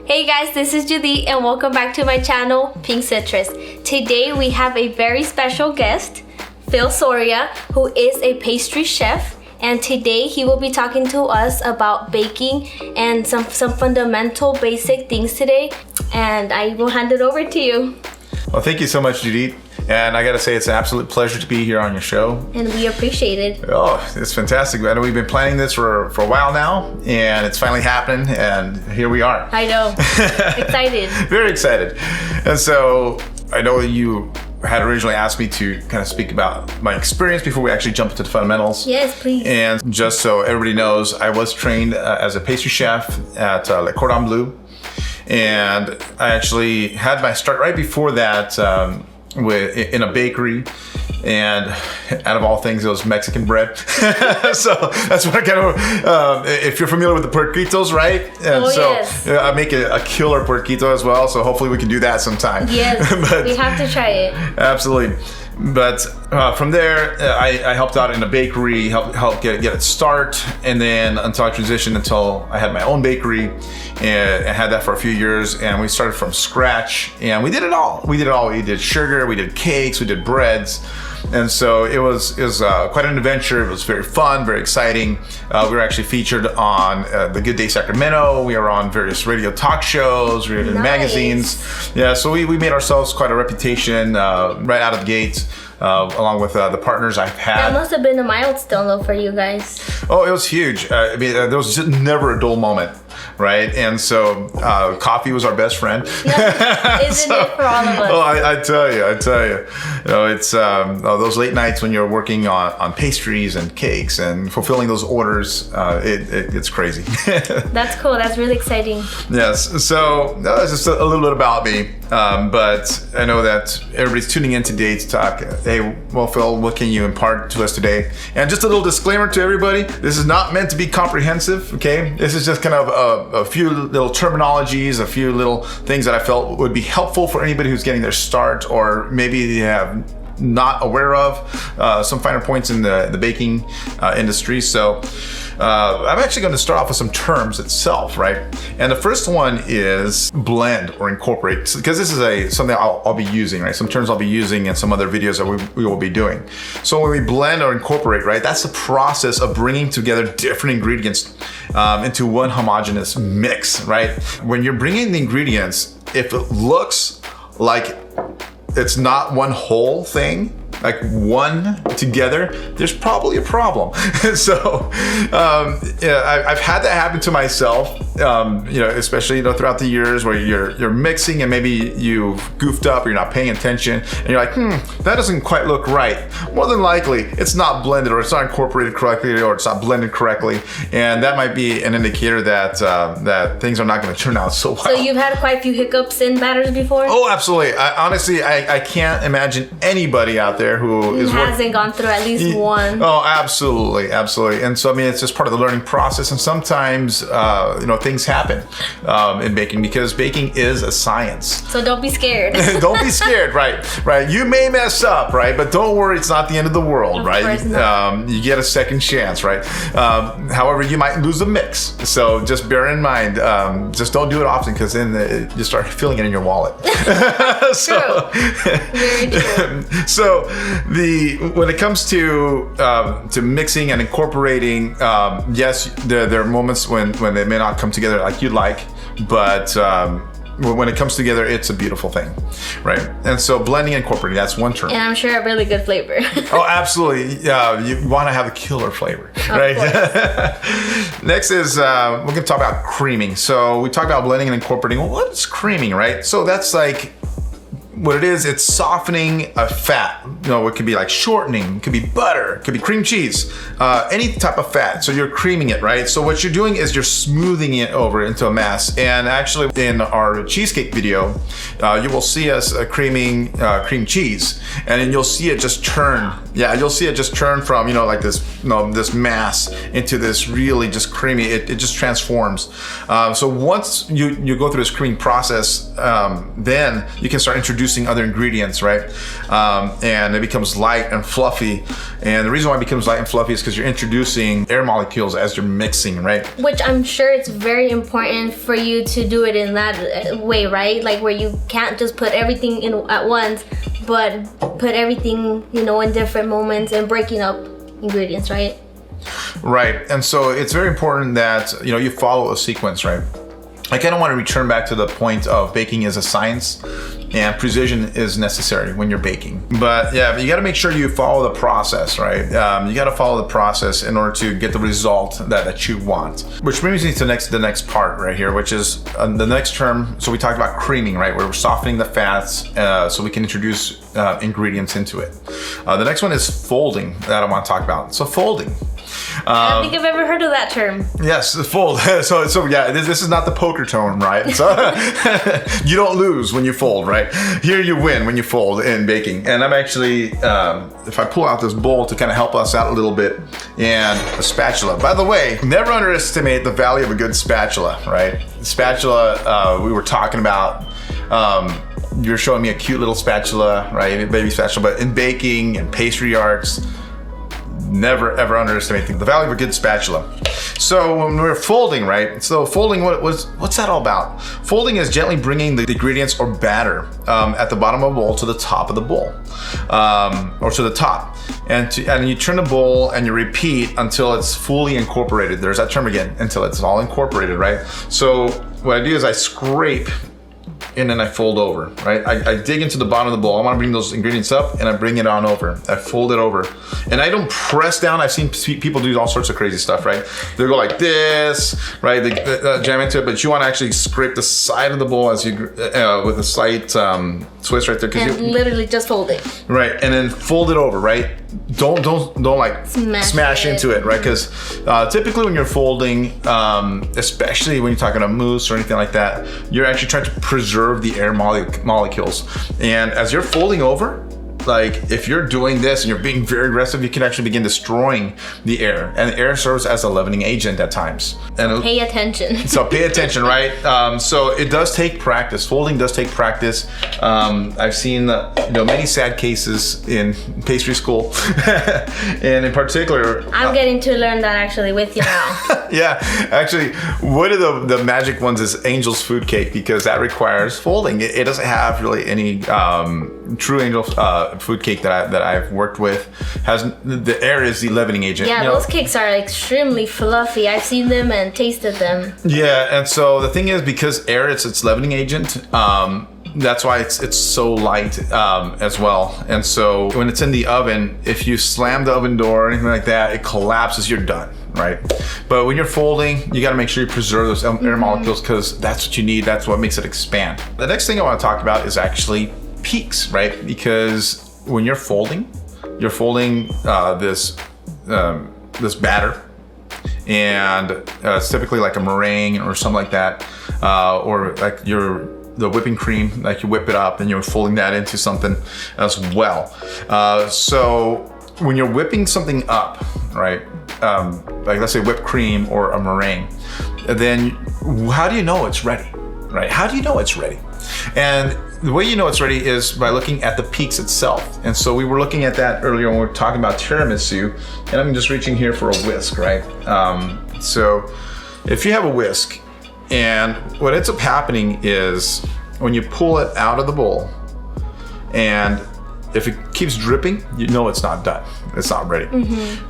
Hey guys, this is Judy and welcome back to my channel, Pink Citrus. Today we have a very special guest, Phil Soria, who is a pastry chef. And today he will be talking to us about baking and some fundamental basic things today. And I will hand it over to you. Well, thank you so much, Judith. And I gotta say, it's an absolute pleasure to be here on your show. And we appreciate it. Oh, it's fantastic. I know we've been planning this for a while now, and it's finally happening, and here we are. I know. Excited. Very excited. And so I know you had originally asked me to kind of speak about my experience before we actually jump into the fundamentals. Yes, please. And just so everybody knows, I was trained as a pastry chef at Le Cordon Bleu. And I actually had my start right before that in a bakery, and out of all things, it was Mexican bread. So that's what I kind of, if you're familiar with the puerquitos, right? And yes. I make a killer puerquito as well, so hopefully we can do that sometime. Yes, but we have to try it. Absolutely. But from there, I helped out in a bakery, helped get it start, and then until I transitioned until I had my own bakery, and I had that for a few years, and we started from scratch, and we did it all. We did sugar, we did cakes, we did breads, and so it was quite an adventure. It was very fun, very exciting. We were actually featured on The Good Day Sacramento. We were on various radio talk shows, we were in magazines. Yeah, so we made ourselves quite a reputation right out of the gate. Along with the partners I've had. That must have been a milestone though for you guys. Oh, it was huge. I mean, there was just never a dull moment, right? And so coffee was our best friend. Yeah, isn't it for all of us? Oh, I tell you. You know, it's those late nights when you're working on pastries and cakes and fulfilling those orders. It's crazy. That's cool. That's really exciting. Yes. So that's just a little bit about me. But I know that everybody's tuning in today to talk. Hey, well, Phil, what can you impart to us today? And just a little disclaimer to everybody: this is not meant to be comprehensive. Okay, this is just kind of a few little terminologies, a few little things that I felt would be helpful for anybody who's getting their start, or maybe they have not aware of some finer points in the baking industry. So I'm actually going to start off with some terms itself, right? And the first one is blend or incorporate, because this is something I'll be using, right? Some terms I'll be using in some other videos that we will be doing. So when we blend or incorporate, right, that's the process of bringing together different ingredients into one homogeneous mix, right? When you're bringing the ingredients, if it looks like it's not one whole thing, like one together, there's probably a problem. So I've had that happen to myself, especially throughout the years where you're mixing and maybe you've goofed up or you're not paying attention and you're like, that doesn't quite look right. More than likely, it's not blended, or it's not incorporated correctly, or it's not blended correctly, and that might be an indicator that things are not going to turn out so well. So you've had quite a few hiccups in batters before? Oh, absolutely. Honestly, I can't imagine anybody out there who hasn't gone through at least one. Oh, absolutely. And so, I mean, it's just part of the learning process. And sometimes, things happen in baking, because baking is a science. So don't be scared. Don't be scared, right? You may mess up, right? But don't worry, it's not the end of the world, right? Of course not. You get a second chance, right? However, you might lose a mix. So just bear in mind, just don't do it often, because then you start feeling it in your wallet. True. Very true. So when it comes to mixing and incorporating, yes, there are moments when they may not come together like you'd like, but when it comes together, it's a beautiful thing, right? And so blending and incorporating, that's one term. And I'm sure a really good flavor. Oh, absolutely. You want to have a killer flavor, right? Next is, we're going to talk about creaming. So we talked about blending and incorporating. Well, what is creaming, right? So that's like, what it is, it's softening a fat. It could be like shortening, it could be butter, it could be cream cheese, any type of fat. So you're creaming it, right? So what you're doing is you're smoothing it over into a mass. And actually in our cheesecake video, you will see us creaming cream cheese, and then you'll see it just turn. Yeah, you'll see it just turn from, like this mass into this really just creamy, it just transforms. So once you go through this creaming process, then you can start introducing introducing other ingredients, right? And it becomes light and fluffy. And the reason why it becomes light and fluffy is because you're introducing air molecules as you're mixing, right? Which I'm sure it's very important for you to do it in that way, right? Like where you can't just put everything in at once, but put everything, you know, in different moments and breaking up ingredients, right? Right. And so it's very important that, you know, you follow a sequence, right? I kind of want to return back to the point of baking is a science and precision is necessary when you're baking. But yeah, you got to make sure you follow the process, right? You got to follow the process in order to get the result that you want. Which brings me to the next part right here, which is the next term. So we talked about creaming, right? Where we're softening the fats so we can introduce ingredients into it. The next one is folding that I want to talk about. So folding. I don't think I've ever heard of that term. Yes, fold. So yeah, this is not the poker term, right? So you don't lose when you fold, right? Here you win when you fold in baking. And I'm actually, if I pull out this bowl to kind of help us out a little bit, and a spatula. By the way, never underestimate the value of a good spatula, right? Spatula, we were talking about. You're showing me a cute little spatula, right? A baby spatula, but in baking and pastry arts, never ever underestimate the value of a good spatula. So when we're folding, right? So folding, what's that all about? Folding is gently bringing the ingredients or batter at the bottom of a bowl to the top of the bowl, or to the top, and you turn the bowl and you repeat until it's fully incorporated. There's that term again, until it's all incorporated, right? So what I do is I scrape and then I fold over, right? I dig into the bottom of the bowl. I want to bring those ingredients up and I bring it on over. I fold it over. And I don't press down. I've seen people do all sorts of crazy stuff, right? They go like this, right? They jam into it, but you want to actually scrape the side of the bowl as you, with a slight twist right there. And literally just fold it. Right, and then fold it over, right? Don't like smash into it, right? Because typically when you're folding, especially when you're talking about mousse or anything like that, you're actually trying to preserve the air molecules. And as you're folding over, like if you're doing this and you're being very aggressive, you can actually begin destroying the air, and the air serves as a leavening agent at times. And pay attention. So pay attention, right? So it does take practice. Folding does take practice. I've seen many sad cases in pastry school, and in particular, I'm getting to learn that actually with you now. Yeah, actually, one of the magic ones is Angel's food cake, because that requires folding. It doesn't have really any true Angel food cake that I've worked with. Has the air is the leavening agent. Yeah, those cakes are extremely fluffy. I've seen them and tasted them. Yeah, and so the thing is, because air is its leavening agent, that's why it's so light as well. And so when it's in the oven, if you slam the oven door or anything like that, it collapses, you're done, right? But when you're folding, you got to make sure you preserve those air molecules, because that's what you need. That's what makes it expand. The next thing I want to talk about is actually peaks, right? Because when you're folding this batter, and it's typically like a meringue or something like that, or like the whipping cream, like you whip it up and you're folding that into something as well. So when you're whipping something up, right? Like let's say whipped cream or a meringue, then how do you know it's ready, right? How do you know it's ready? And the way you know it's ready is by looking at the peaks itself. And so we were looking at that earlier when we were talking about tiramisu, and I'm just reaching here for a whisk, right? So if you have a whisk, and what ends up happening is when you pull it out of the bowl, and if it keeps dripping, you know it's not done. It's not ready.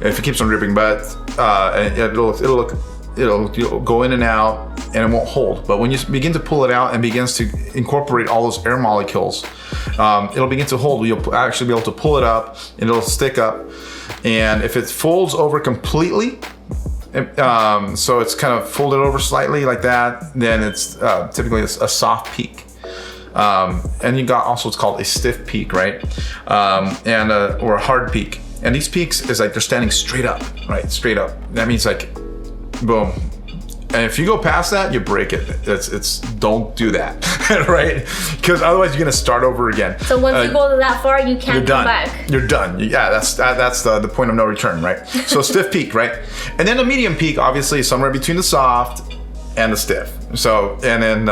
If it keeps on dripping, but it'll go in and out and it won't hold. But when you begin to pull it out and begins to incorporate all those air molecules, it'll begin to hold. You'll actually be able to pull it up and it'll stick up. And if it folds over completely, so it's kind of folded over slightly like that, then it's typically a soft peak. And you got also what's called a stiff peak, right? Or a hard peak. And these peaks is like they're standing straight up, right? Straight up. That means like, boom. And if you go past that, you break it. It's don't do that, right? Because otherwise you're gonna start over again. So once you go that far, you can't come back. You're done. Yeah, that's the point of no return, right? So stiff peak, right? And then a medium peak, obviously, is somewhere between the soft and the stiff. So, and then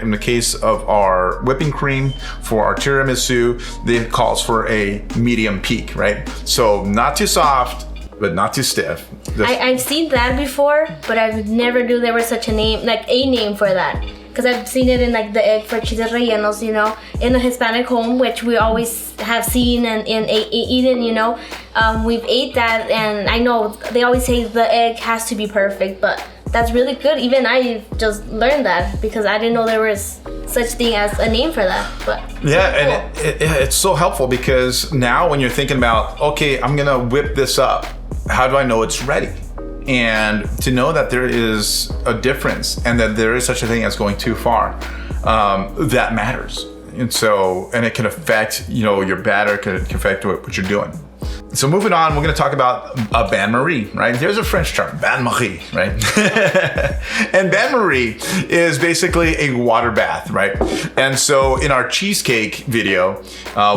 in the case of our whipping cream for our tiramisu, it calls for a medium peak, right? So not too soft, but not too stiff. I've seen that before, but I never knew there was such a name, like a name for that. Because I've seen it in like the egg for chiles rellenos, you know, in a Hispanic home, which we always have seen and eaten, you know. We've ate that, and I know they always say the egg has to be perfect, but that's really good. Even I just learned that because I didn't know there was such thing as a name for that. But yeah, cool. And it's so helpful because now when you're thinking about, okay, I'm gonna whip this up, how do I know it's ready? And to know that there is a difference and that there is such a thing as going too far, that matters. And so, and it can affect, you know, your batter, can affect what you're doing. So moving on, we're going to talk about a Bain-Marie, right? There's a French term, Bain-Marie, right? And Bain-Marie is basically a water bath, right? And so in our cheesecake video,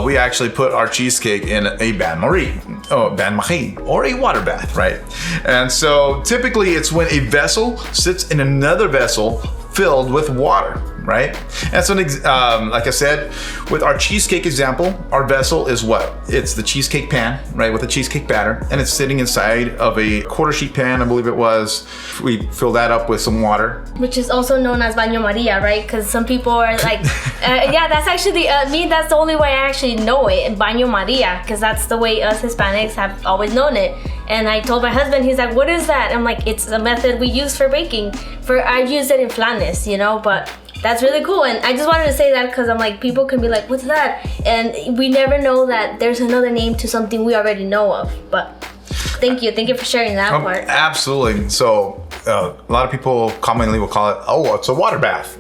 we actually put our cheesecake in a Bain-Marie, or a water bath, right? And so typically it's when a vessel sits in another vessel filled with water, right? And so, like I said, with our cheesecake example, our vessel is what? It's the cheesecake pan, right, with a cheesecake batter, and it's sitting inside of a quarter sheet pan, I believe it was. We fill that up with some water. Which is also known as Baño Maria, right? Because some people are like, yeah, that's actually, me, that's the only way I actually know it, Baño Maria, because that's the way us Hispanics have always known it. And I told my husband, he's like, what is that? I'm like, it's a method we use for baking. I use it in flanes, you know, but that's really cool. And I just wanted to say that because I'm like, people can be like, what's that? And we never know that there's another name to something we already know of. But thank you for sharing that part. Absolutely. So a lot of people commonly will call it, oh, it's a water bath,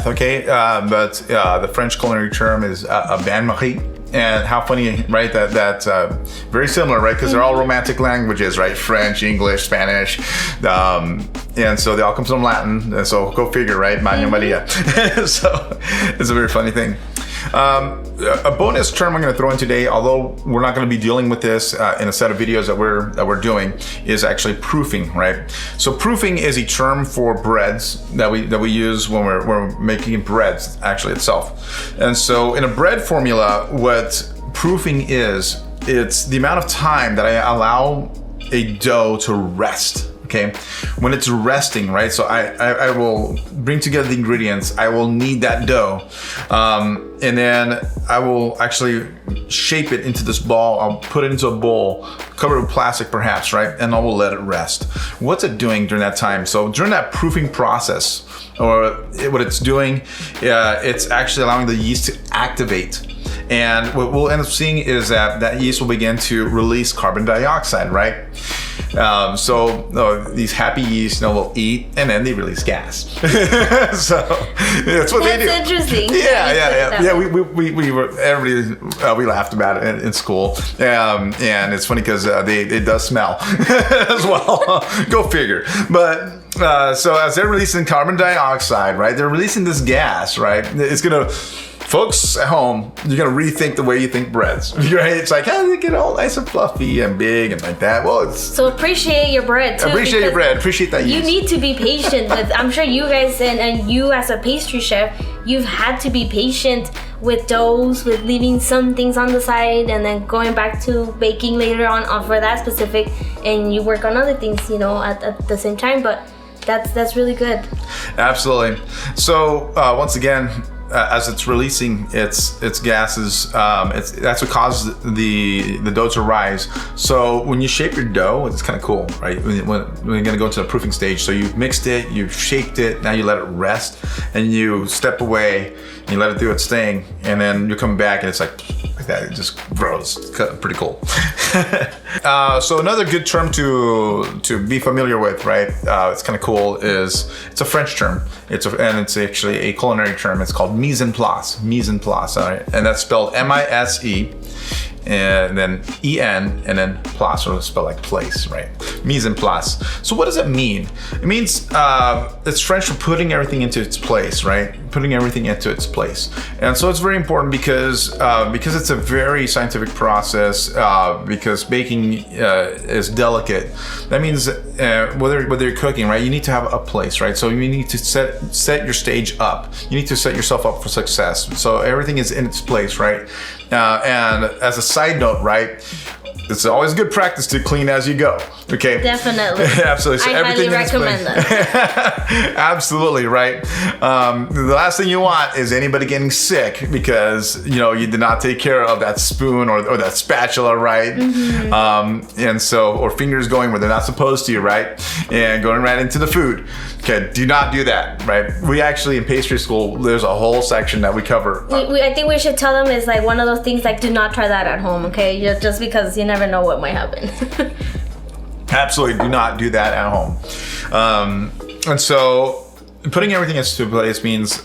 okay? But the French culinary term is a bain-marie. And how funny, right? That's very similar, right? Because they're all romantic languages, right? French, English, Spanish, and so they all come from Latin. And so go figure, right? Baño Maria. So it's a very funny thing. A bonus term I'm going to throw in today, although we're not going to be dealing with this in a set of videos that we're doing, is actually proofing, right? So proofing is a term for breads that we use when we're making breads actually itself. And so in a bread formula, what proofing is, it's the amount of time that I allow a dough to rest. Okay, when it's resting, right? So I will bring together the ingredients. I will knead that dough, and then I will actually shape it into this ball. I'll put it into a bowl, cover it with plastic perhaps, right? And I will let it rest. What's it doing during that time? So during that proofing process, or what it's doing, it's actually allowing the yeast to activate. And what we'll end up seeing is that yeast will begin to release carbon dioxide, right? So these happy yeast will eat and then they release gas. So that's what they do. That's interesting. Yeah. We laughed about it in school, and it's funny because it does smell as well. Go figure. But so as they're releasing carbon dioxide, right? They're releasing this gas, right? It's gonna. Folks at home, you're gonna rethink the way you think breads, right? It's like, how do they get all nice and fluffy and big and like that? Well, so appreciate your bread too. Appreciate your bread. Appreciate that yeast. You need to be patient with. I'm sure you guys and you as a pastry chef, you've had to be patient with doughs, with leaving some things on the side and then going back to baking later on for that specific, and you work on other things, you know, at the same time. But that's really good. Absolutely. So once again, as it's releasing its gases, that's what causes the dough to rise. So when you shape your dough, it's kind of cool, right? When you're gonna go into the proofing stage, so you've mixed it, you've shaped it, now you let it rest, and you step away, and you let it do its thing, and then you come back, and it's like that. It just grows. It's pretty cool. So another good term to be familiar with, right? It's kind of cool. It's a French term. And it's actually a culinary term. It's called Mise En Place. Mise En Place. All right, and that's spelled M-I-S-E. and then en, and then place, or spell like place, right? Mise en place. So what does it mean? It means it's French for putting everything into its place, right? Putting everything into its place. And so it's very important because it's a very scientific process, because baking is delicate. That means whether you're cooking, right, you need to have a place, right? So you need to set your stage up. You need to set yourself up for success. So everything is in its place, right? And as a side note, right, it's always good practice to clean as you go. Okay. Definitely. Absolutely. So I highly recommend that. Absolutely, right. The last thing you want is anybody getting sick because you did not take care of that spoon or that spatula, right? And so, or fingers going where they're not supposed to, right? And going right into the food. Okay, do not do that, right? We actually in pastry school, there's a whole section that we cover. I think we should tell them is like one of those things like do not try that at home, okay? Just because you never know what might happen. Absolutely, do not do that at home. And so putting everything into place means,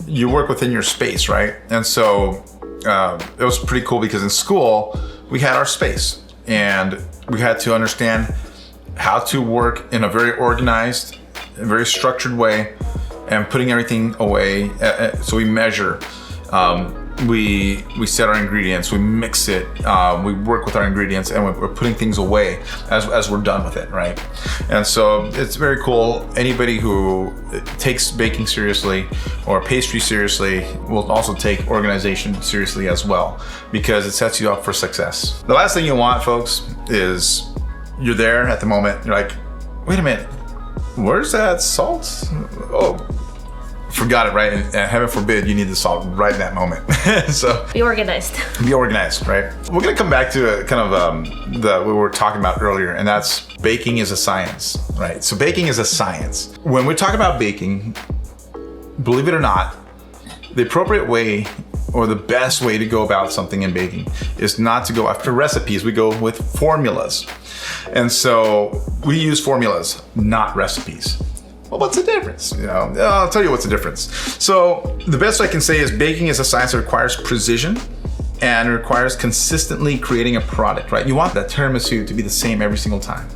you work within your space, right? And so it was pretty cool because in school, we had our space and we had to understand how to work in a very organized, very structured way and putting everything away. So we measure. We set our ingredients, we mix it, we work with our ingredients, and we're putting things away as we're done with it, right? And so it's very cool. Anybody who takes baking seriously or pastry seriously will also take organization seriously as well, because it sets you up for success. The last thing you want, folks, is you're there at the moment, you're like, wait a minute, where's that salt? Oh, forgot it, right? And heaven forbid you need the salt right in that moment. So be organized. Be organized, right? We're gonna come back to kind of what we were talking about earlier, and that's baking is a science, right? So baking is a science. When we talk about baking, believe it or not, the appropriate way or the best way to go about something in baking is not to go after recipes. We go with formulas. And so we use formulas, not recipes. Well, what's the difference? I'll tell you what's the difference. So the best I can say is baking is a science that requires precision and requires consistently creating a product, right? You want that tiramisu to be the same every single time,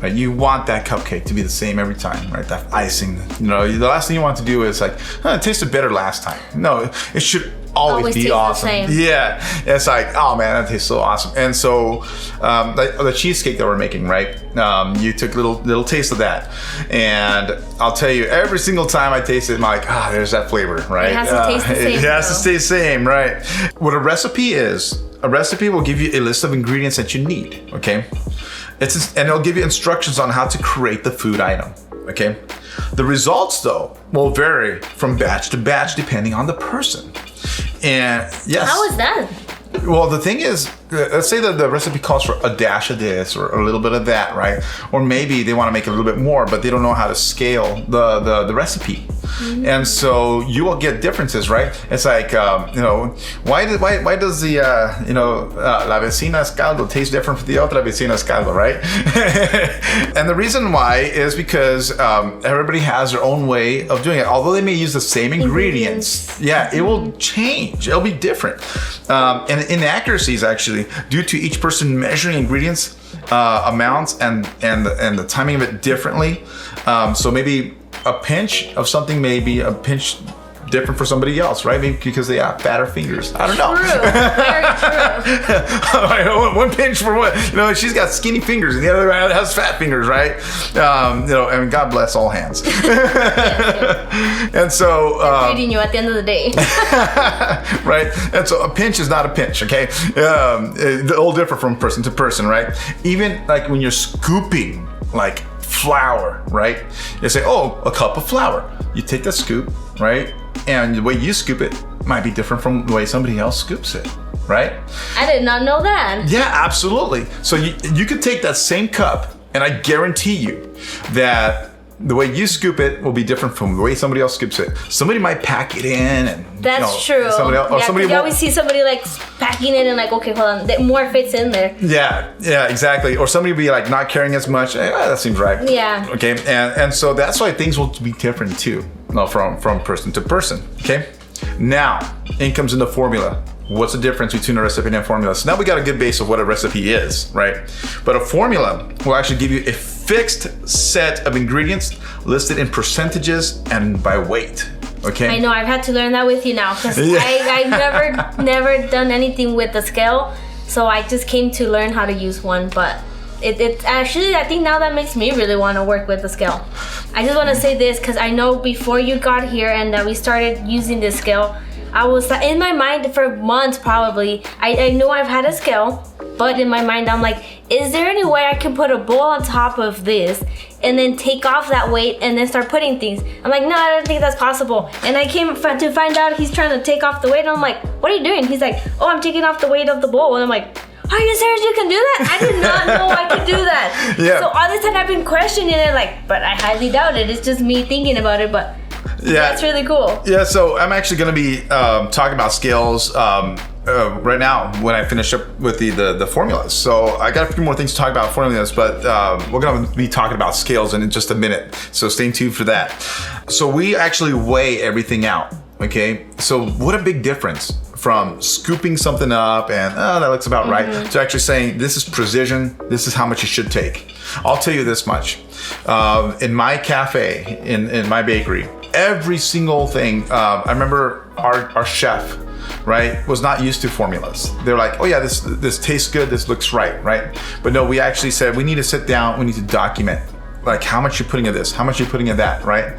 right? You want that cupcake to be the same every time, right? That icing, the last thing you want to do is like, it tasted better last time. No, it should always be awesome. Yeah, it's like, oh man, that tastes so awesome. And so the cheesecake that we're making, right? You took a little taste of that, and I'll tell you, every single time I taste it, I'm like, there's that flavor, right? It has to taste the same. It has to taste the same, right? What a recipe is, a recipe will give you a list of ingredients that you need, okay? And it'll give you instructions on how to create the food item, okay? The results, though, will vary from batch to batch depending on the person. And yes. How is that? Well, the thing is, let's say that the recipe calls for a dash of this or a little bit of that, right? Or maybe they want to make it a little bit more, but they don't know how to scale the recipe. Mm-hmm. And so you will get differences, right? It's like, why does the, la vecina's caldo taste different from the otra vecina's caldo, right? And the reason why is because everybody has their own way of doing it. Although they may use the same ingredients, yeah, it will change. It'll be different. And inaccuracies actually due to each person measuring ingredients amounts and the timing of it differently. So maybe a pinch of something may be a pinch different for somebody else, right? Maybe because they have fatter fingers. I don't know. Very true. One pinch for what? She's got skinny fingers and the other has fat fingers, right? And God bless all hands. And so they're feeding you at the end of the day. Right? And so a pinch is not a pinch, okay? It's all different from person to person, right? Even like when you're scooping like flour, right? You say, a cup of flour. You take the scoop, right? And the way you scoop it might be different from the way somebody else scoops it, right? I did not know that. Yeah, absolutely. So you could take that same cup, and I guarantee you that the way you scoop it will be different from the way somebody else scoops it. Somebody might pack it in, and that's true. Somebody else, or somebody you always see somebody like packing it and like, okay, hold on, more fits in there. Yeah, exactly. Or somebody will be like not carrying as much. That seems right. Yeah. Okay, and so that's why things will be different too, from person to person. Okay. Now, in comes in the formula. what's the difference between a recipe and a formula. So now we got a good base of what a recipe is, right? But a formula will actually give you a fixed set of ingredients listed in percentages and by weight. Okay. I know, I've had to learn that with you now, because I've never done anything with the scale, so I just came to learn how to use one. But it's actually, I think now that makes me really want to work with the scale. I just want to say this, because I know before you got here and that we started using this scale, I was in my mind for months probably, I know I've had a scale, but in my mind I'm like, is there any way I can put a bowl on top of this and then take off that weight and then start putting things? I'm like, no, I don't think that's possible. And I came to find out he's trying to take off the weight, and I'm like, what are you doing? He's like, oh, I'm taking off the weight of the bowl. And I'm like, are you serious? You can do that? I did not know I could do that. Yeah. So all this time I've been questioning it, like, but I highly doubt it. It's just me thinking about it, but yeah, that's really cool. Yeah, so I'm actually going to be talking about scales right now when I finish up with the formulas. So I got a few more things to talk about formulas, but we're going to be talking about scales in just a minute. So stay tuned for that. So we actually weigh everything out. Okay, so what a big difference from scooping something up and that looks about right to actually saying this is precision, this is how much you should take. I'll tell you this much. In my cafe, in my bakery, every single thing, I remember our chef, right, was not used to formulas. They're like, oh yeah, this tastes good, this looks right? But no, we actually said we need to sit down, we need to document. Like how much you're putting of this, how much you're putting of that, right?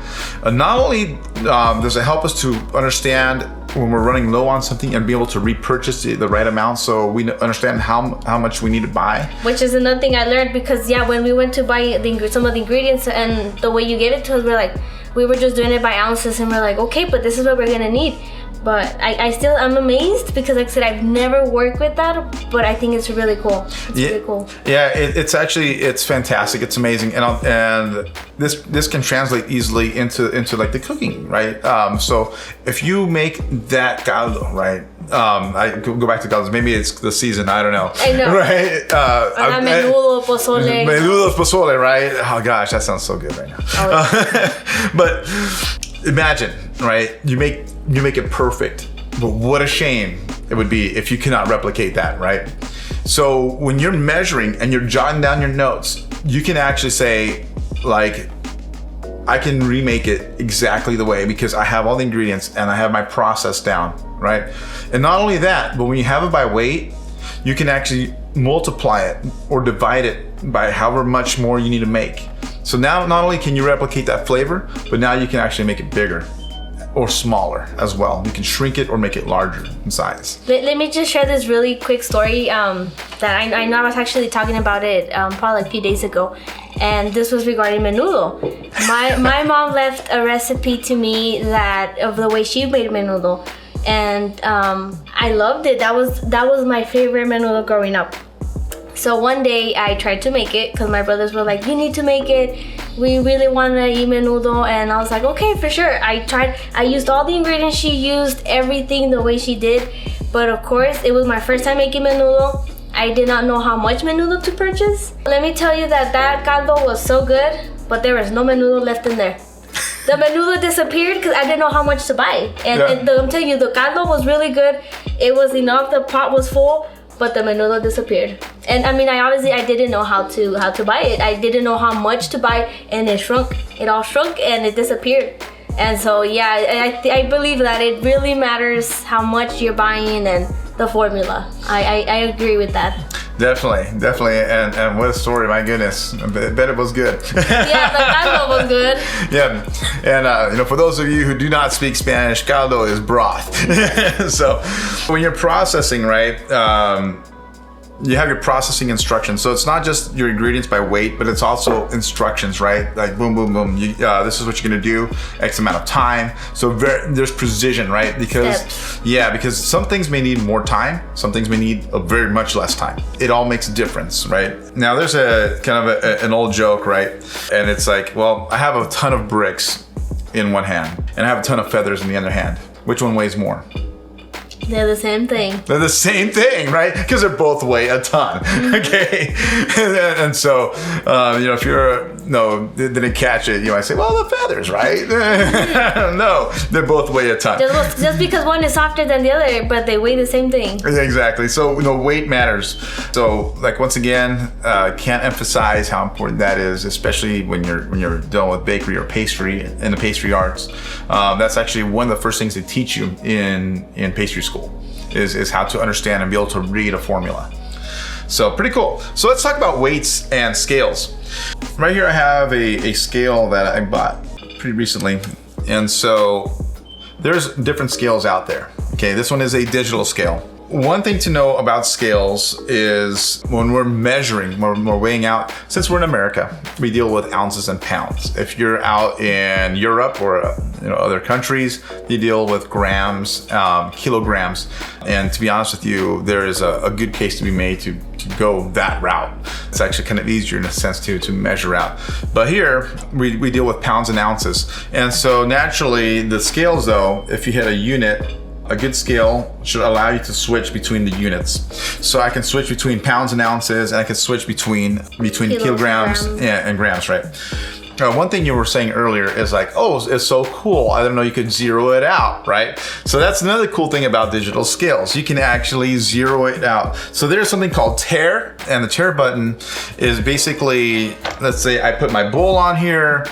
Not only does it help us to understand when we're running low on something and be able to repurchase the right amount, so we understand how much we need to buy. Which is another thing I learned, because when we went to buy some of the ingredients and the way you gave it to us, we were just doing it by ounces, and we're like, okay, but this is what we're gonna need. But I'm amazed, because like I said, I've never worked with that, but I think it's really cool. Really cool. Yeah, it's fantastic. It's amazing, and this can translate easily into like the cooking, right? So if you make that caldo, right? I go back to caldos. Maybe it's the season. I don't know. I know. Right? Menudo, pozole. Menudo, pozole, right? Oh gosh, that sounds so good right now. Oh. But imagine, right? You make it perfect, but what a shame it would be if you cannot replicate that, right? So when you're measuring and you're jotting down your notes, you can actually say, like, I can remake it exactly the way, because I have all the ingredients and I have my process down, right? And not only that, but when you have it by weight, you can actually multiply it or divide it by however much more you need to make. So now not only can you replicate that flavor, but now you can actually make it bigger or smaller as well. You can shrink it or make it larger in size. Let me just share this really quick story that I know I was actually talking about it probably like a few days ago, and this was regarding menudo. My mom left a recipe to me of the way she made menudo, and I loved it. That was my favorite menudo growing up. So one day I tried to make it, because my brothers were like, you need to make it. We really want to eat menudo. And I was like, okay, for sure. I used all the ingredients she used, everything the way she did. But of course, it was my first time making menudo. I did not know how much menudo to purchase. Let me tell you that caldo was so good, but there was no menudo left in there. The menudo disappeared because I didn't know how much to buy. And I'm telling you, the caldo was really good. It was enough, the pot was full, but the menudo disappeared. And I mean, I didn't know how to buy it. I didn't know how much to buy, and it shrunk. It all shrunk and it disappeared. And so yeah, I believe that it really matters how much you're buying and the formula. I agree with that. Definitely, and what a story! My goodness, I bet it was good. Yeah, the caldo was good. Yeah, and for those of you who do not speak Spanish, caldo is broth. So when you're processing, right? You have your processing instructions. So it's not just your ingredients by weight, but it's also instructions, right? Like boom, boom, boom. This is what you're gonna do, X amount of time. So there's precision, right? Because some things may need more time, some things may need very much less time. It all makes a difference, right? Now there's a kind of an old joke, right? And it's like, well, I have a ton of bricks in one hand, and I have a ton of feathers in the other hand. Which one weighs more? They're the same thing. They're the same thing, right? Because they both weigh a ton. Okay, and so if you're didn't catch it, you might say, well, the feathers, right? No, they both weigh a ton. Just because one is softer than the other, but they weigh the same thing. Exactly. So weight matters. So like once again, can't emphasize how important that is, especially when you're dealing with bakery or pastry in the pastry arts. That's actually one of the first things they teach you in pastry school is how to understand and be able to read a formula. So pretty cool. So let's talk about weights and scales. Right here I have a scale that I bought pretty recently. And so there's different scales out there. Okay, this one is a digital scale. One thing to know about scales is when we're measuring, when we're weighing out, since we're in America, we deal with ounces and pounds. If you're out in Europe or other countries, you deal with grams, kilograms. And to be honest with you, there is a good case to be made to go that route. It's actually kind of easier in a sense to measure out. But here, we deal with pounds and ounces. And so naturally, the scales though, if you hit a unit, a good scale should allow you to switch between the units. So I can switch between pounds and ounces, and I can switch between kilograms and grams, right? One thing you were saying earlier is like, oh, it's so cool. I didn't know you could zero it out, right? So that's another cool thing about digital scales. You can actually zero it out. So there's something called tare, and the tare button is basically, let's say I put my bowl on here,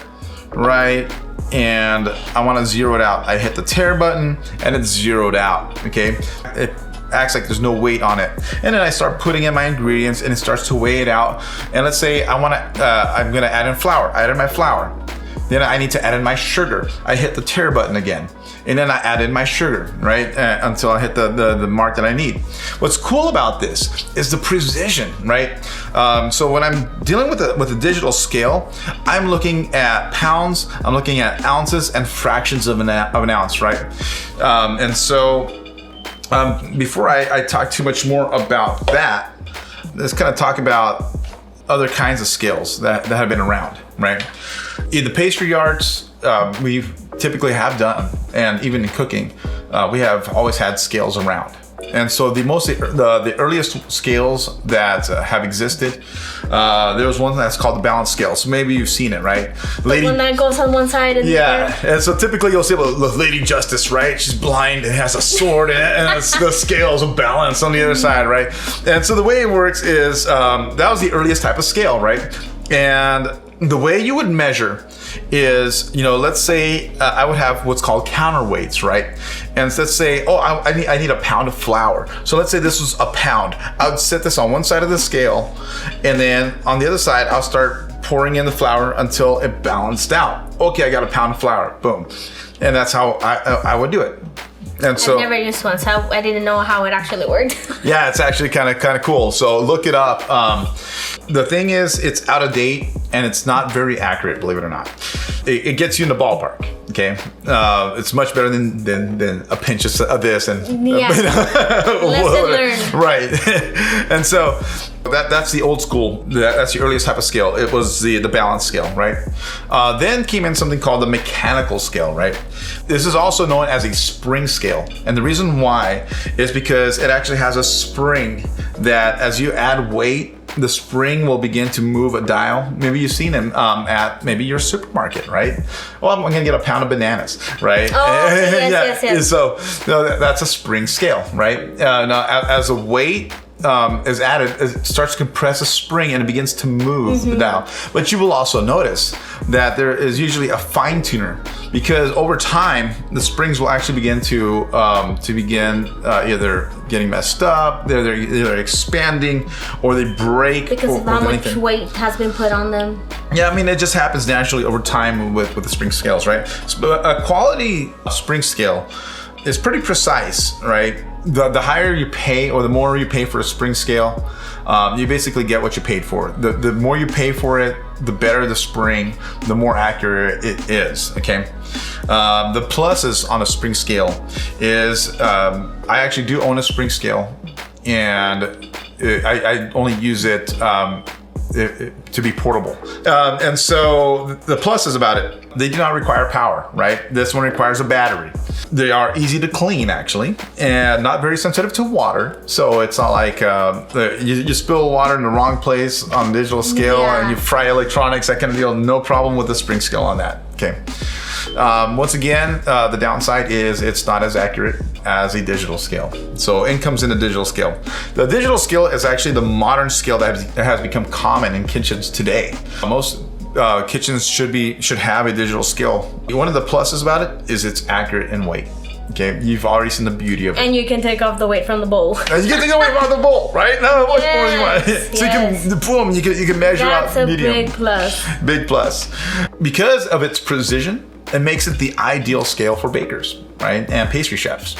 right? And I want to zero it out. I hit the tare button and it's zeroed out, okay? It acts like there's no weight on it. And then I start putting in my ingredients and it starts to weigh it out. And let's say I'm gonna add in flour. I added my flour. Then I need to add in my sugar. I hit the tare button again. And then I add in my sugar, right? Until I hit the mark that I need. What's cool about this is the precision, right? So when I'm dealing with a digital scale, I'm looking at pounds, I'm looking at ounces and fractions of an ounce, right? And so before I talk too much more about that, let's kind of talk about other kinds of scales that have been around, right? In the pastry arts, we typically have done, and even in cooking, we have always had scales around. And so the earliest scales that have existed, there was one that's called the balance scale. So maybe you've seen it, right? The one that goes on one side and and so typically you'll see the Lady Justice, right? She's blind and has a sword and the scales of balance on the other side, right? And so the way it works is that was the earliest type of scale, right? And the way you would measure is, let's say I would have what's called counterweights, right? And so let's say, I need a pound of flour. So let's say this was a pound. I would set this on one side of the scale, and then on the other side, I'll start pouring in the flour until it balanced out. Okay, I got a pound of flour, boom. And that's how I would do it. And so I've never used one, so I didn't know how it actually worked. Yeah, it's actually kind of cool. So look it up. The thing is, it's out of date and it's not very accurate, believe it or not. It gets you in the ballpark. Okay, it's much better than a pinch of this and lesson learned. Right. And so that's the old school. That's the earliest type of scale. It was the balance scale, right? Then came in something called the mechanical scale, right? This is also known as a spring scale, and the reason why is because it actually has a spring that, as you add weight, the spring will begin to move a dial. Maybe you've seen them at maybe your supermarket, right? Well, I'm gonna get a pound of bananas, right? Oh, yes. So that's a spring scale, right? Now, as the weight is added, it starts to compress a spring and it begins to move the dial. But you will also notice that there is usually a fine tuner, because over time the springs will actually begin to either getting messed up, they're either expanding or they break because of how much weight has been put on them. Yeah, I mean, it just happens naturally over time with the spring scales, right? So a quality spring scale is pretty precise, right? The higher you pay, or the more you pay for a spring scale, you basically get what you paid for. The more you pay for it, the better the spring, the more accurate it is, okay? The pluses on a spring scale is, I actually do own a spring scale, and I only use it to be portable. And so the pluses about it, they do not require power, right? This one requires a battery. They are easy to clean, actually, and not very sensitive to water. So it's not like you spill water in the wrong place on digital scale and you fry electronics, that kind of deal. No problem with the spring scale on that. Okay. Once again, the downside is it's not as accurate as a digital scale. So in comes in the digital scale. The digital scale is actually the modern scale that has become common in kitchens today. Most kitchens should have a digital scale. One of the pluses about it is it's accurate in weight. Okay, you've already seen the beauty of it. And you can take off the weight from the bowl. And you can take the weight from the bowl, right? No, what more do you want? So you can, boom, you can measure out medium. That's a big plus. Big plus. Because of its precision, it makes it the ideal scale for bakers, right? And pastry chefs.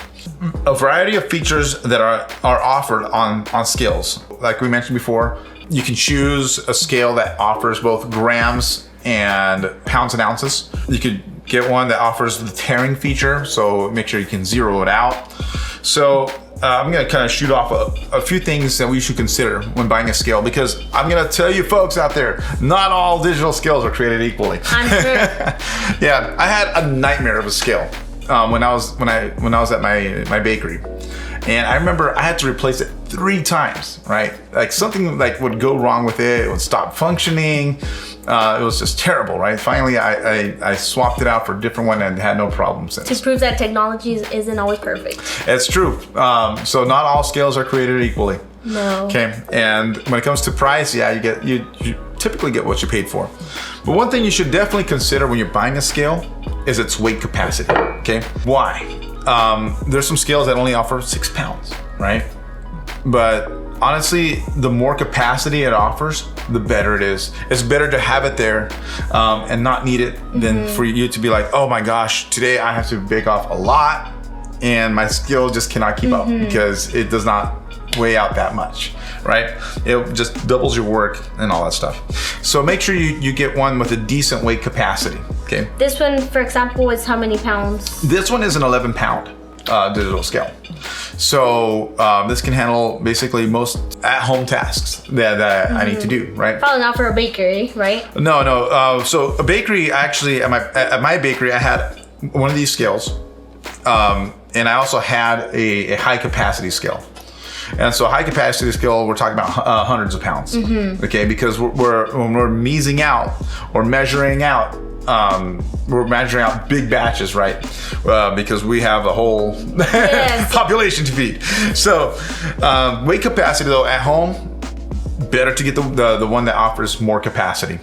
A variety of features that are offered on scales. Like we mentioned before, you can choose a scale that offers both grams and pounds and ounces. You could get one that offers the tearing feature, so make sure you can zero it out. So I'm gonna kind of shoot off a few things that we should consider when buying a scale, because I'm gonna tell you folks out there, not all digital scales are created equally. I'm sure. Yeah, I had a nightmare of a scale when I was at my bakery. And I remember I had to replace it 3 times, right? Like something like would go wrong with it. It would stop functioning. It was just terrible, right? Finally, I swapped it out for a different one and had no problem since. To prove that technology isn't always perfect. It's true. So not all scales are created equally. No. Okay. And when it comes to price, yeah, you typically get what you paid for. But one thing you should definitely consider when you're buying a scale is its weight capacity. Okay. Why? There's some scales that only offer 6 pounds, right? But honestly, the more capacity it offers, the better it is. It's better to have it there and not need it than for you to be like, oh my gosh, today I have to bake off a lot and my scale just cannot keep up because it does not weigh out that much, right? It just doubles your work and all that stuff. So make sure you get one with a decent weight capacity, okay? This one, for example, is how many pounds? This one is an 11-pound digital scale. So this can handle basically most at-home tasks that I need to do, right? Probably not for a bakery, right? No. So a bakery, actually, at my bakery, I had one of these scales, and I also had a high capacity scale. And so high capacity scale, we're talking about hundreds of pounds, okay? Because when we're measing out or measuring out, we're measuring out big batches, right? Because we have a whole population to feed. So weight capacity though, at home, better to get the one that offers more capacity.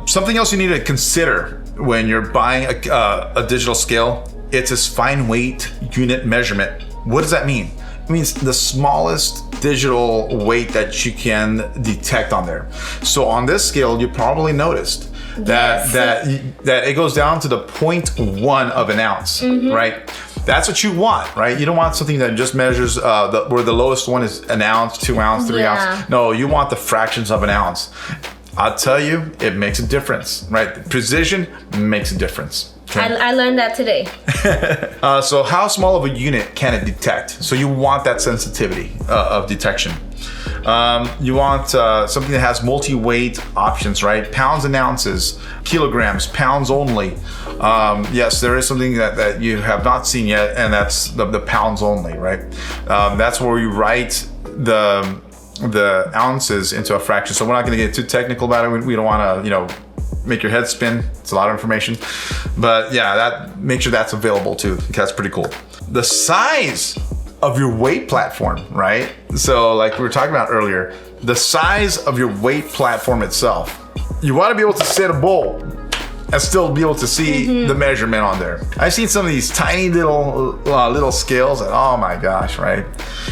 Something else you need to consider when you're buying a digital scale, it's its fine weight unit measurement. What does that mean? It means the smallest digital weight that you can detect on there. So on this scale, you probably noticed that it goes down to the 0.1 of an ounce, right? That's what you want, right? You don't want something that just measures where the lowest one is an ounce, 2 ounce, 3 ounce. No, you want the fractions of an ounce. I'll tell you, it makes a difference, right? The precision makes a difference. Okay. I learned that today. So how small of a unit can it detect? So you want that sensitivity of detection. You want something that has multi-weight options, right? Pounds and ounces, kilograms, pounds only. Yes, there is something that you have not seen yet, and that's the pounds only, right? That's where you write the ounces into a fraction. So we're not going to get too technical about it. We don't want to, make your head spin. It's a lot of information, but yeah, make sure that's available too, because that's pretty cool. The size of your weight platform, right? So like we were talking about earlier, the size of your weight platform itself. You want to be able to set a bowl and still be able to see the measurement on there. I've seen some of these tiny little scales and oh my gosh, right?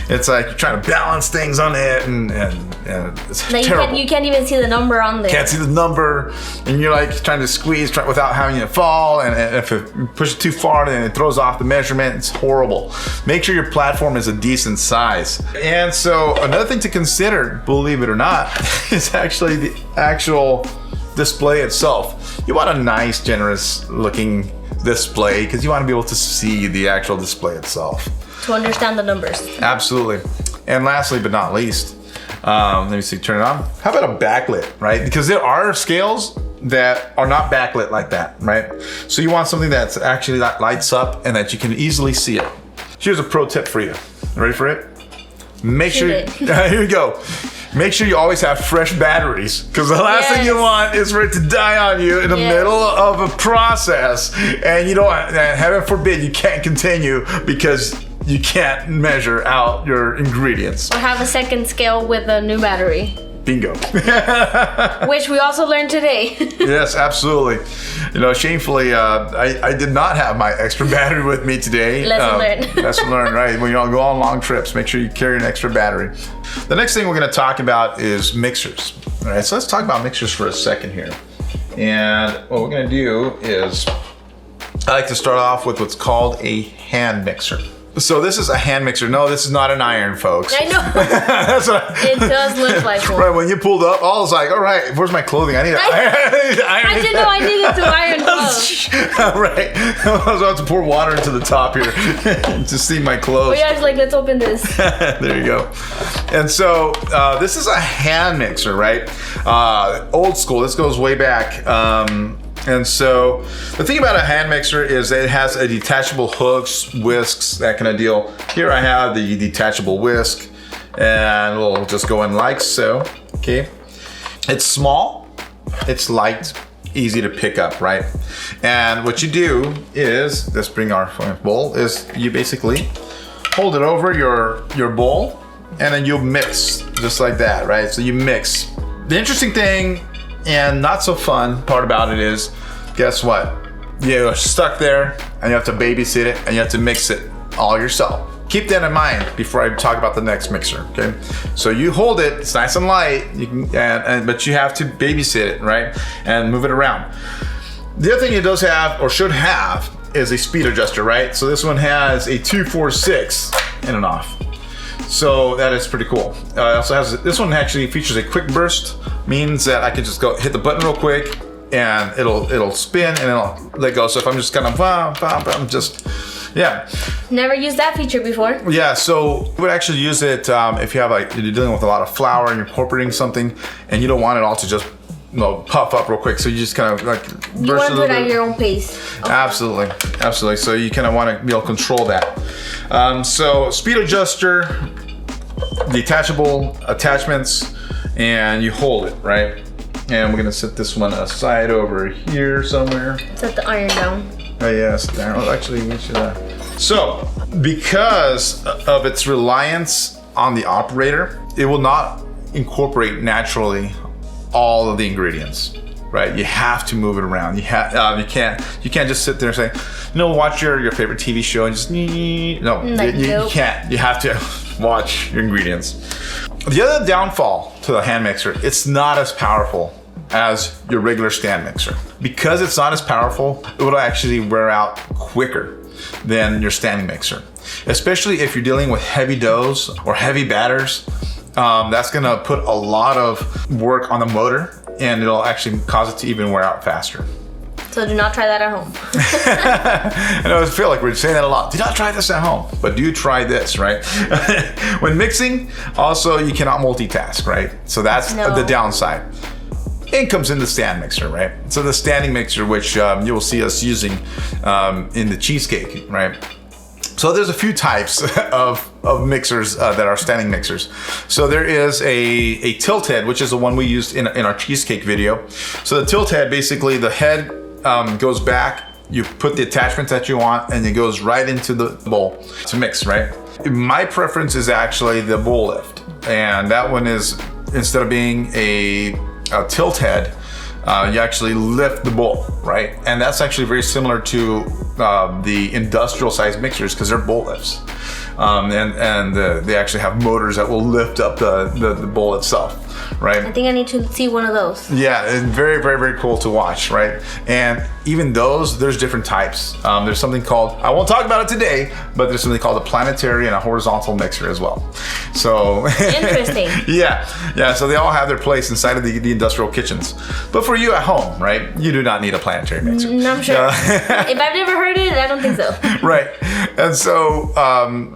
It's like you're trying to balance things on it and it's like terrible. You can't even see the number on there. Can't see the number, and you're like trying to squeeze without having it fall, and if it pushes too far, then it throws off the measurement. It's horrible. Make sure your platform is a decent size. And so another thing to consider, believe it or not, is actually the actual display itself. You want a nice, generous looking display because you want to be able to see the actual display itself. To understand the numbers. Absolutely. And lastly, but not least, Let me see, turn it on. How about a backlit, right? Because there are scales that are not backlit like that, right? So you want something that's actually that lights up and that you can easily see it. Here's a pro tip for you. Ready for it? Make sure, here we go. Make sure you always have fresh batteries, because the last thing you want is for it to die on you in the middle of a process, and you don't, heaven forbid, you can't continue because you can't measure out your ingredients. Or have a second scale with a new battery. Bingo. Which we also learned today. Yes, absolutely. You know, shamefully, I did not have my extra battery with me today. Lesson learned. Lesson learned, right? When you go on long trips, make sure you carry an extra battery. The next thing we're going to talk about is mixers. All right, so let's talk about mixers for a second here. And what we're going to do is, I like to start off with what's called a hand mixer. So this is a hand mixer. No, this is not an iron, folks. I know. That's what It does look like one. Right, when you pulled up, I was like, all right, where's my clothing? I need to iron. I didn't know I needed to iron clothes. Right. I was about to pour water into the top here to see my clothes. Oh yeah, I was like, let's open this. There you go. And so this is a hand mixer, right? Old school. This goes way back. And so the thing about a hand mixer is that it has a detachable hooks, whisks, that kind of deal. Here I have the detachable whisk, and we'll just go in like so, okay? It's small, it's light, easy to pick up, right? And what you do is, let's bring our bowl, is you basically hold it over your bowl, and then you mix, just like that, right? So you mix. The interesting thing, and not so fun part about it is, guess what? You're stuck there and you have to babysit it and you have to mix it all yourself. Keep that in mind before I talk about the next mixer, okay? So you hold it, it's nice and light, you can, but you have to babysit it, right? And move it around. The other thing it does have, or should have, is a speed adjuster, right? So this one has a 246 in and off. So that is pretty cool. It also has, this one actually features a quick burst, means that I can just go hit the button real quick and it'll spin and it'll let go. So if I'm just kind of, I'm just, yeah. Never used that feature before. Yeah, so you would actually use it if you have like, you're dealing with a lot of flour and you're incorporating something and you don't want it all to just, you know, puff up real quick. So you just kind of like burst You want to do it bit. at your own pace. Okay. Absolutely, absolutely. So you kind of want to be able to control that. So speed adjuster, detachable attachments, and you hold it, right? And we're gonna set this one aside over here somewhere. Set the iron down. Oh yes, there. Oh, actually, we should. So, because of its reliance on the operator, it will not incorporate naturally all of the ingredients. Right, you have to move it around. You can't just sit there and say, no, watch your favorite TV show and just no. Like, you can't. You have to watch your ingredients. The other downfall to the hand mixer, it's not as powerful as your regular stand mixer. Because it's not as powerful, it will actually wear out quicker than your standing mixer. Especially if you're dealing with heavy doughs or heavy batters, that's gonna put a lot of work on the motor and it'll actually cause it to even wear out faster. So do not try that at home. I know, I feel like we're saying that a lot. Do not try this at home, but do try this, right? When mixing, also you cannot multitask, right? So that's the downside. It comes in the stand mixer, right? So the standing mixer, which you will see us using in the cheesecake, right? So there's a few types of mixers that are standing mixers. So there is a tilt head, which is the one we used in our cheesecake video. So the tilt head, basically the head goes back, you put the attachments that you want, and it goes right into the bowl to mix, right? My preference is actually the bowl lift. And that one is, instead of being a tilt head, you actually lift the bowl, right? And that's actually very similar to the industrial size mixers because they're bowl lifts. And they actually have motors that will lift up the bowl itself, right? I think I need to see one of those. Yeah, it's very, very, very cool to watch, right? And even those, there's different types. There's something called, I won't talk about it today, but there's something called a planetary and a horizontal mixer as well. So interesting. Yeah. So they all have their place inside of the industrial kitchens. But for you at home, right? You do not need a planetary mixer. I'm sure. If I've never heard it, I don't think so. Right. And so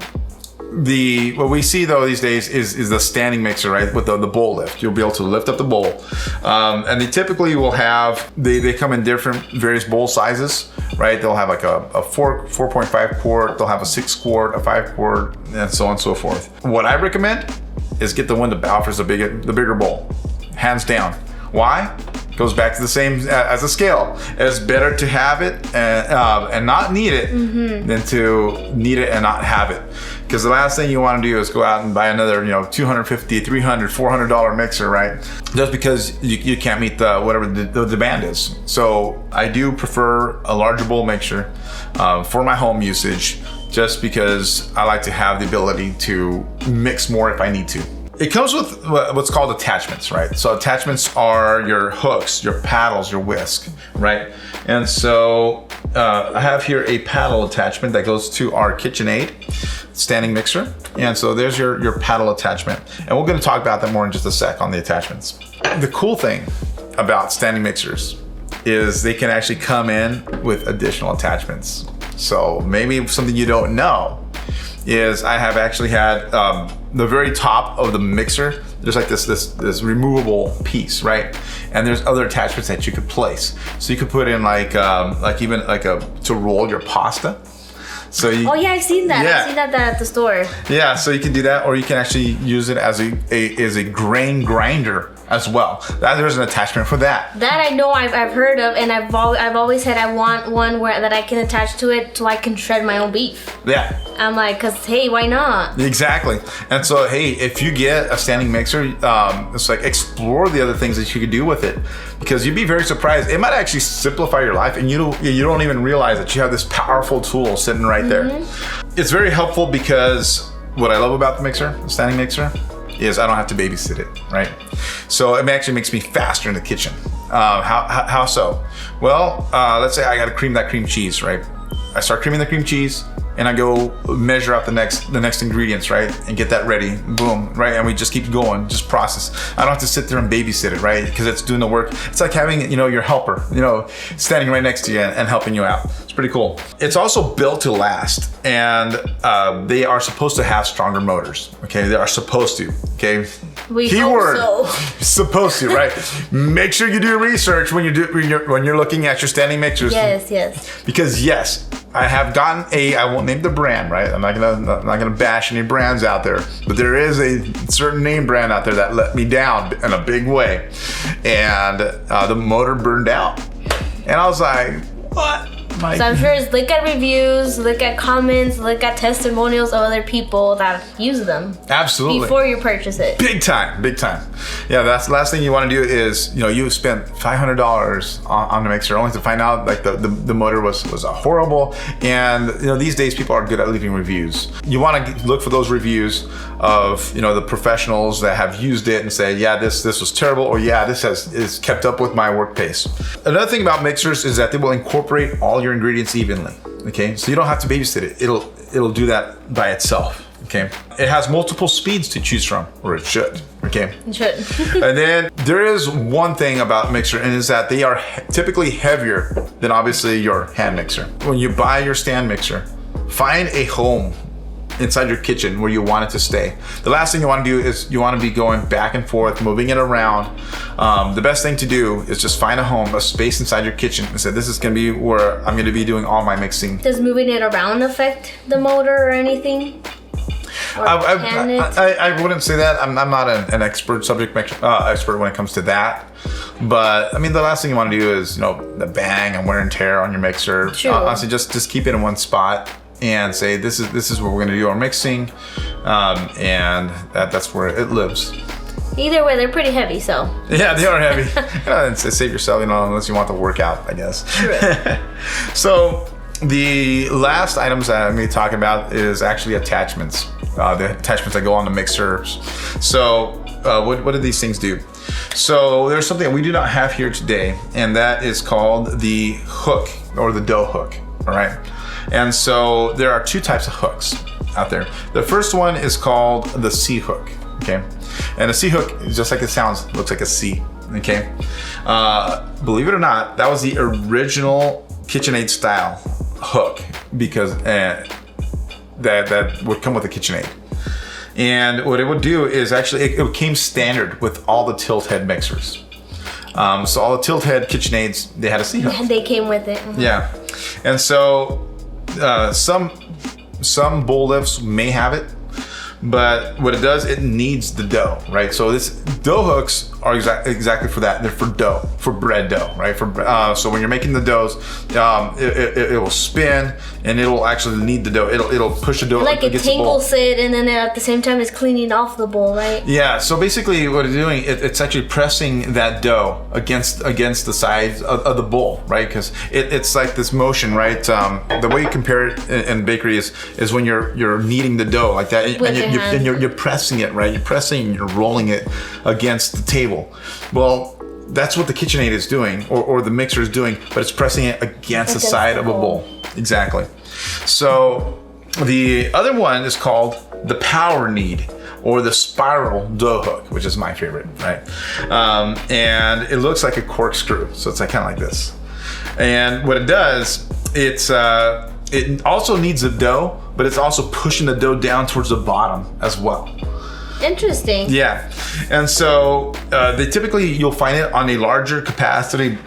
what we see though these days is the standing mixer, right? With the bowl lift. You'll be able to lift up the bowl. And they typically will have, they come in different various bowl sizes, right? They'll have like a 4.5 quart, they'll have a 6 quart, a 5 quart, and so on and so forth. What I recommend is get the one that offers the bigger bowl, hands down. Why? Goes back to the same as a scale. It's better to have it and not need it than to need it and not have it. Because the last thing you want to do is go out and buy another, $250, $300, $400 mixer, right? Just because you can't meet whatever the demand is. So I do prefer a larger bowl mixer for my home usage, just because I like to have the ability to mix more if I need to. It comes with what's called attachments, right? So attachments are your hooks, your paddles, your whisk, right? And so I have here a paddle attachment that goes to our KitchenAid standing mixer. And so there's your paddle attachment. And we're gonna talk about that more in just a sec on the attachments. The cool thing about standing mixers is they can actually come in with additional attachments. So maybe something you don't know is I have actually had the very top of the mixer, there's like this removable piece, right? And there's other attachments that you could place. So you could put in to roll your pasta. So oh yeah, I've seen that. Yeah. I've seen that at the store. Yeah, so you can do that, or you can actually use it as a grain grinder as well. There's an attachment for that. That I know I've heard of, and I've always said I want one that I can attach to it so I can shred my own beef. Yeah. I'm like, cause hey, why not? Exactly. And so hey, if you get a standing mixer, it's like explore the other things that you could do with it, because you'd be very surprised. It might actually simplify your life, and you don't even realize that you have this powerful tool sitting right there. It's very helpful because what I love about the standing mixer, is I don't have to babysit it, right? So it actually makes me faster in the kitchen. How so? Well, let's say I gotta cream that cream cheese, right? I start creaming the cream cheese, and I go measure out the next ingredients, right? And get that ready, boom, right? And we just keep going, just process. I don't have to sit there and babysit it, right? Because it's doing the work. It's like having, your helper, standing right next to you and helping you out. It's pretty cool. It's also built to last, and they are supposed to have stronger motors, okay? They are supposed to, okay? Keyword, hope so. Supposed to, right? Make sure you do research when you're looking at your standing mixers. Yes. Because yes, I have gotten I won't name the brand, right? I'm not gonna bash any brands out there, but there is a certain name brand out there that let me down in a big way, and the motor burned out, and I was like, what? So I'm sure it's look at reviews, look at comments, look at testimonials of other people that use them. Absolutely. Before you purchase it. Big time. Yeah, that's the last thing you want to do is, you spent $500 on the mixer only to find out like the motor was horrible. And these days people are good at leaving reviews. You want to look for those reviews of the professionals that have used it and say, yeah, this was terrible, or yeah, this is kept up with my work pace. Another thing about mixers is that they will incorporate all your ingredients evenly. Okay, so you don't have to babysit it. It'll do that by itself. Okay, it has multiple speeds to choose from, or it should. Okay, it should. And then there is one thing about mixer, and is that they are typically heavier than obviously your hand mixer. When you buy your stand mixer, find a home inside your kitchen where you want it to stay. The last thing you want to do is you want to be going back and forth, moving it around. The best thing to do is just find a home, a space inside your kitchen, and say, this is going to be where I'm going to be doing all my mixing. Does moving it around affect the motor or anything? Or I wouldn't say that. I'm not an expert expert when it comes to that. But I mean, the last thing you want to do is the bang and wear and tear on your mixer. True. Honestly, just keep it in one spot and say this is where we're going to do our mixing, and that's where it lives. Either way, they're pretty heavy, so. Yeah, they are heavy. And save yourself, unless you want to work out, I guess. True. So the last items that I'm going to be talking about is actually attachments. The attachments that go on the mixers. So what do these things do? So there's something that we do not have here today, and that is called the hook, or the dough hook. All right. And so there are two types of hooks out there. The first one is called the C hook. Okay. And a C hook, just like it sounds, looks like a C. Okay. Believe it or not, that was the original KitchenAid style hook, because that would come with a KitchenAid. And what it would do is actually, it came standard with all the tilt head mixers. So all the tilt head KitchenAids, they had a C-hook. And they came with it. Mm-hmm. Yeah. And so some bowl lifts may have it, but what it does, it needs the dough, right? So this dough hooks are exactly for that. They're for dough, for bread dough, right? So when you're making the doughs, it will spin and it'll actually knead the dough. It'll push the dough like it against the bowl. tangles it, and then at the same time it's cleaning off the bowl, right? Yeah. So basically, what it's doing, it's actually pressing that dough against the sides of the bowl, right? Because it's like this motion, right? The way you compare it in bakery is when you're kneading the dough like that, and you're pressing it, right? You're pressing and you're rolling it against the table. Well, that's what the KitchenAid is doing, or the mixer is doing, but it's pressing it against the side of a bowl. Exactly. So the other one is called the power knead, or the spiral dough hook, which is my favorite, right? And it looks like a corkscrew, so it's like kind of like this. And what it does, it also kneads the dough, but it's also pushing the dough down towards the bottom as well. Interesting. Yeah. And so you'll find it on a larger capacity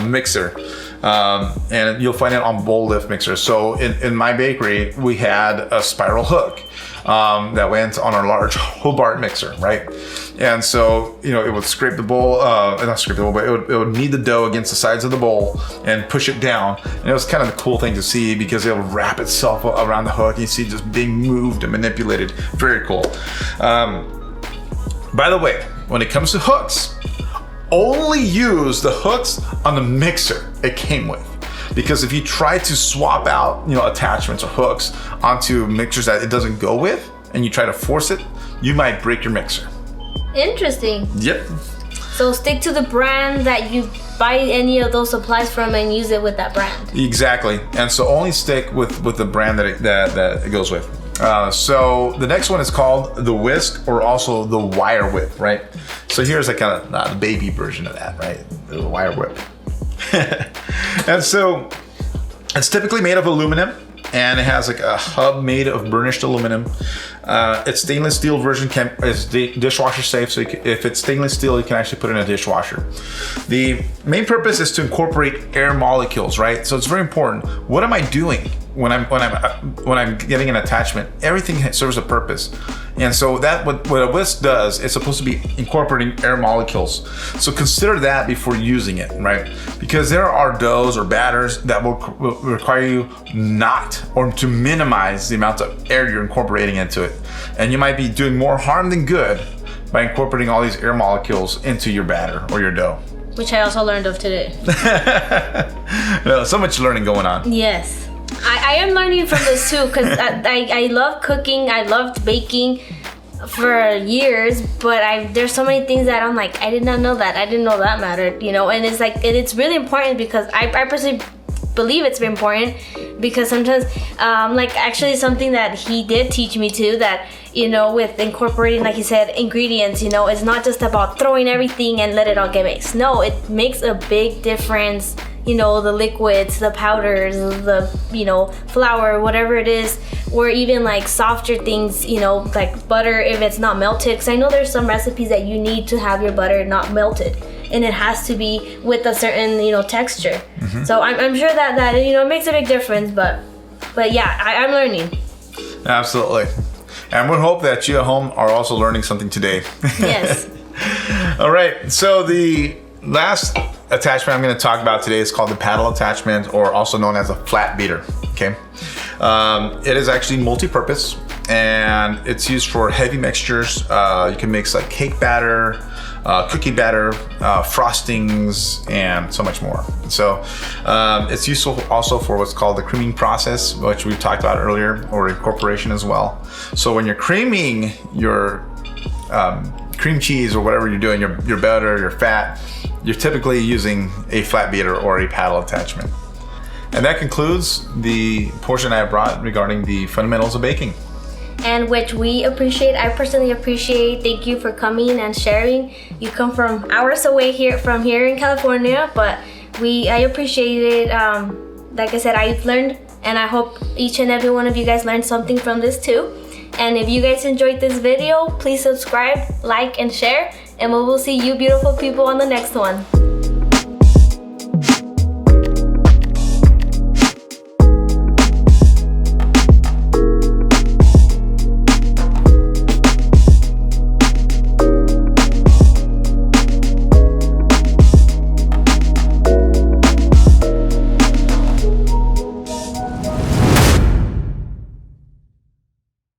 mixer. And you'll find it on bowl lift mixers. So in my bakery, we had a spiral hook that went on our large Hobart mixer, right? And so, it would scrape the bowl, not scrape the bowl, but it would knead the dough against the sides of the bowl and push it down. And it was kind of the cool thing to see because it'll wrap itself around the hook. You see it just being moved and manipulated. Very cool. By the way, when it comes to hooks, only use the hooks on the mixer it came with. Because if you try to swap out, attachments or hooks onto mixers that it doesn't go with, and you try to force it, you might break your mixer. Interesting. Yep. So stick to the brand that you buy any of those supplies from and use it with that brand. Exactly. And so only stick with the brand that it goes with. So the next one is called the whisk, or also the wire whip, right? So here's like kind of the baby version of that, right? The wire whip. And so it's typically made of aluminum, and it has like a hub made of burnished aluminum. Its stainless steel version is dishwasher safe, so if it's stainless steel, you can actually put it in a dishwasher. The main purpose is to incorporate air molecules, right? So it's very important. What am I doing when I'm getting an attachment? Everything serves a purpose. And so what a whisk does, it's supposed to be incorporating air molecules. So consider that before using it, right? Because there are doughs or batters that will require you not, or to minimize the amount of air you're incorporating into it. And you might be doing more harm than good by incorporating all these air molecules into your batter or your dough. Which I also learned of today. So much learning going on. Yes. I am learning from this too, because I love cooking. I loved baking for years, but there's so many things that I'm like, I did not know that. I didn't know that mattered, and it's like, it's really important because I personally believe it's very important, because sometimes like actually something that he did teach me too, that with incorporating, like you said, ingredients, it's not just about throwing everything and let it all get mixed. No, it makes a big difference. The liquids, the powders, the flour, whatever it is, or even like softer things, like butter if it's not melted. Because I know there's some recipes that you need to have your butter not melted, and it has to be with a certain texture. Mm-hmm. So I'm sure that it makes a big difference. But yeah, I'm learning. Absolutely, and we hope that you at home are also learning something today. Yes. All right. So the last attachment I'm going to talk about today is called the paddle attachment, or also known as a flat beater. Okay. It is actually multi-purpose, and it's used for heavy mixtures. You can mix like cake batter, cookie batter, frostings, and so much more. So it's useful also for what's called the creaming process, which we talked about earlier, or incorporation as well. So when you're creaming your cream cheese or whatever you're doing, your butter, your fat, you're typically using a flat beater or a paddle attachment. And that concludes the portion I brought regarding the fundamentals of baking. And which we appreciate. I personally appreciate. Thank you for coming and sharing. You come from hours away from here in California, but I appreciate it. Like I said, I've learned And I hope each and every one of you guys learned something from this too. And if you guys enjoyed this video, please subscribe, like, and share. And we will see you beautiful people on the next one.